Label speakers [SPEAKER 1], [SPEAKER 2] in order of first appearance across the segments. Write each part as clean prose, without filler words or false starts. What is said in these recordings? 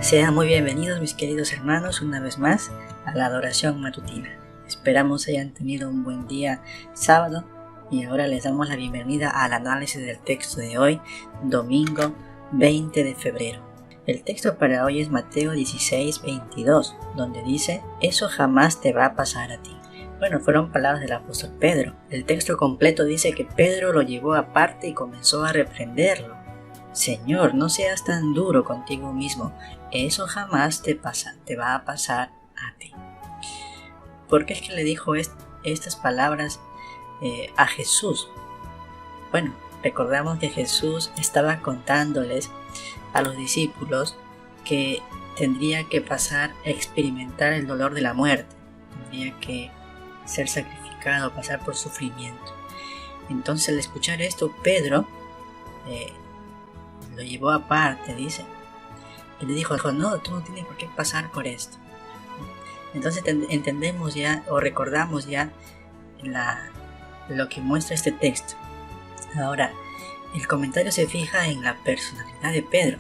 [SPEAKER 1] Sean muy bienvenidos mis queridos hermanos una vez más a la adoración matutina. Esperamos hayan tenido un buen día sábado y ahora les damos la bienvenida al análisis del texto de hoy, domingo 20 de febrero. El texto para hoy es Mateo 16:22, donde dice: eso jamás te va a pasar a ti. Bueno, fueron palabras del apóstol Pedro. El texto completo dice que Pedro lo llevó aparte y comenzó a reprenderlo. Señor, no seas tan duro contigo mismo, eso jamás te va a pasar a ti. ¿Por qué es que le dijo estas palabras a Jesús? Bueno, recordamos que Jesús estaba contándoles a los discípulos que tendría que experimentar el dolor de la muerte, tendría que ser sacrificado, pasar por sufrimiento. Entonces, al escuchar esto, Pedro lo llevó aparte, dice, y le dijo: no, tú no tienes por qué pasar por esto. Entonces entendemos ya o recordamos ya lo que muestra este texto. Ahora, el comentario se fija en la personalidad de Pedro.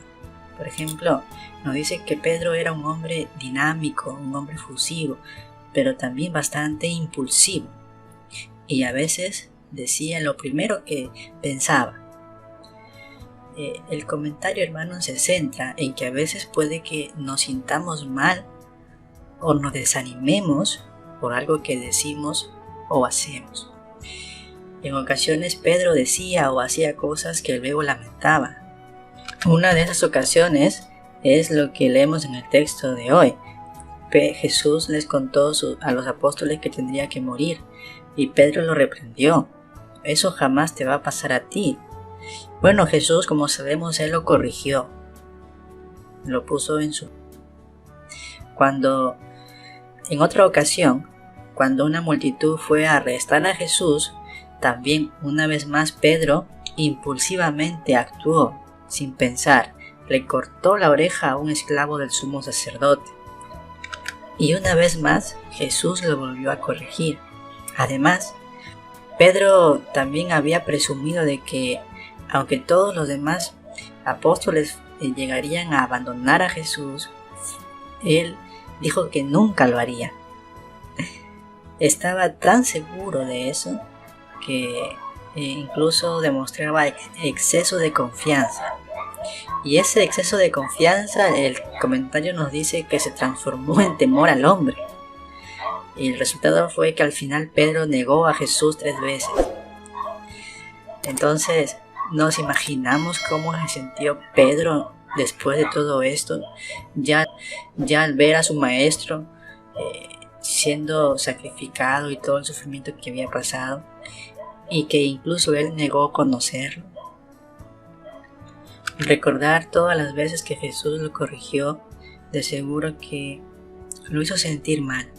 [SPEAKER 1] Por ejemplo, nos dice que Pedro era un hombre dinámico, un hombre fusivo, pero también bastante impulsivo. Y a veces decía lo primero que pensaba. El comentario, hermano, se centra en que a veces puede que nos sintamos mal o nos desanimemos por algo que decimos o hacemos. En ocasiones Pedro decía o hacía cosas que luego lamentaba. Una de esas ocasiones es lo que leemos en el texto de hoy. Jesús les contó a los apóstoles que tendría que morir y Pedro lo reprendió. Eso jamás te va a pasar a ti. Bueno, Jesús, como sabemos, él lo corrigió, lo puso en su... En otra ocasión, cuando una multitud fue a arrestar a Jesús, también una vez más Pedro impulsivamente actuó, sin pensar, le cortó la oreja a un esclavo del sumo sacerdote. Y una vez más, Jesús lo volvió a corregir. Además, Pedro también había presumido de que, aunque todos los demás apóstoles llegarían a abandonar a Jesús, él dijo que nunca lo haría. Estaba tan seguro de eso que incluso demostraba exceso de confianza. Y ese exceso de confianza, el comentario nos dice que se transformó en temor al hombre. Y el resultado fue que al final Pedro negó a Jesús 3 veces. Entonces, nos imaginamos cómo se sintió Pedro después de todo esto, ya al ver a su maestro siendo sacrificado y todo el sufrimiento que había pasado, y que incluso él negó conocerlo. Recordar todas las veces que Jesús lo corrigió, de seguro que lo hizo sentir mal.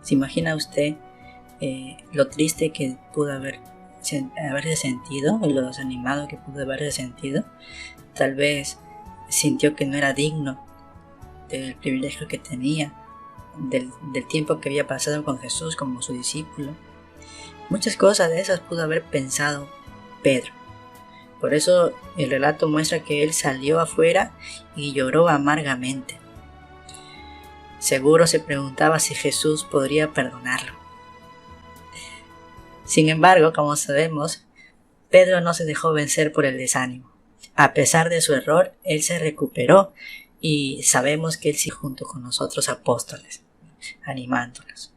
[SPEAKER 1] ¿Se imagina usted lo triste que pudo haberse sentido y lo desanimado que pudo haberse sentido? Tal vez sintió que no era digno del privilegio que tenía, del tiempo que había pasado con Jesús como su discípulo. Muchas cosas de esas pudo haber pensado Pedro. Por eso el relato muestra que él salió afuera y lloró amargamente. Seguro se preguntaba si Jesús podría perdonarlo. Sin embargo, como sabemos, Pedro no se dejó vencer por el desánimo. A pesar de su error, él se recuperó y sabemos que él sí junto con los otros apóstoles, animándolos.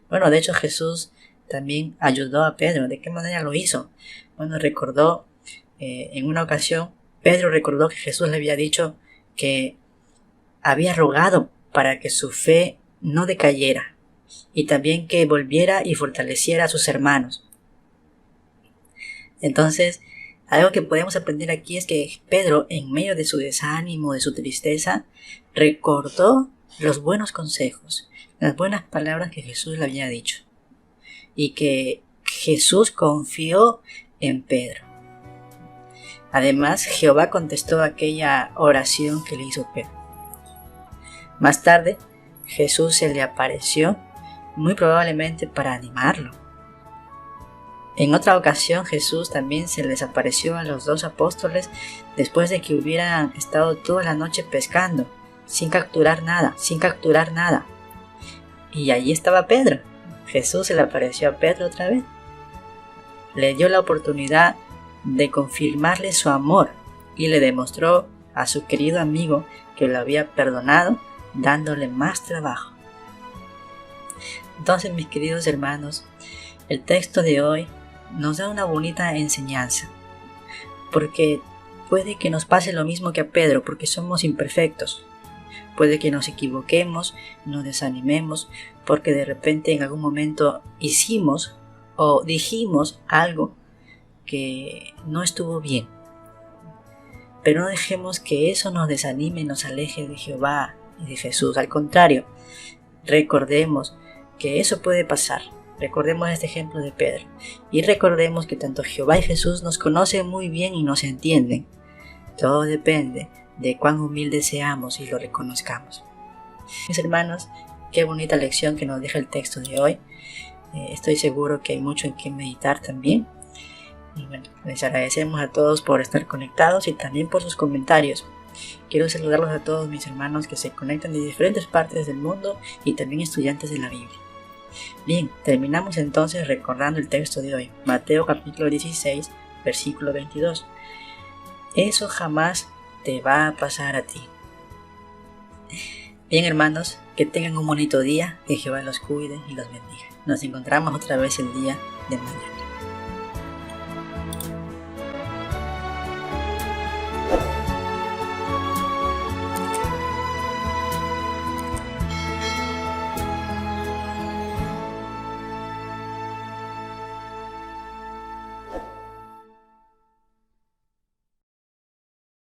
[SPEAKER 1] Bueno, de hecho Jesús también ayudó a Pedro. ¿De qué manera lo hizo? Bueno, en una ocasión, Pedro recordó que Jesús le había dicho que había rogado para que su fe no decayera y también que volviera y fortaleciera a sus hermanos. Entonces, algo que podemos aprender aquí es que Pedro, en medio de su desánimo, de su tristeza, recordó los buenos consejos, las buenas palabras que Jesús le había dicho, y que Jesús confió en Pedro. Además, Jehová contestó aquella oración que le hizo Pedro. Más tarde, Jesús se le apareció, muy probablemente para animarlo. En otra ocasión, Jesús también se les apareció a los 2 apóstoles después de que hubieran estado toda la noche pescando. sin capturar nada, sin capturar nada. Y allí estaba Pedro. Jesús se le apareció a Pedro otra vez. Le dio la oportunidad de confirmarle su amor y le demostró a su querido amigo que lo había perdonado, dándole más trabajo. Entonces, mis queridos hermanos, el texto de hoy nos da una bonita enseñanza, porque puede que nos pase lo mismo que a Pedro, porque somos imperfectos. Puede que nos equivoquemos, nos desanimemos, porque de repente en algún momento hicimos o dijimos algo que no estuvo bien. Pero no dejemos que eso nos desanime y nos aleje de Jehová y de Jesús. Al contrario, recordemos que eso puede pasar. Recordemos este ejemplo de Pedro. Y recordemos que tanto Jehová y Jesús nos conocen muy bien y nos entienden. Todo depende de cuán humildes seamos y lo reconozcamos. Mis hermanos, qué bonita lección que nos deja el texto de hoy. Estoy seguro que hay mucho en que meditar también. Y bueno, les agradecemos a todos por estar conectados y también por sus comentarios. Quiero saludarlos a todos mis hermanos que se conectan de diferentes partes del mundo y también estudiantes de la Biblia. Bien, terminamos entonces recordando el texto de hoy, Mateo capítulo 16, versículo 22. Eso jamás te va a pasar a ti. Bien, hermanos, que tengan un bonito día, que Jehová los cuide y los bendiga. Nos encontramos otra vez el día de mañana.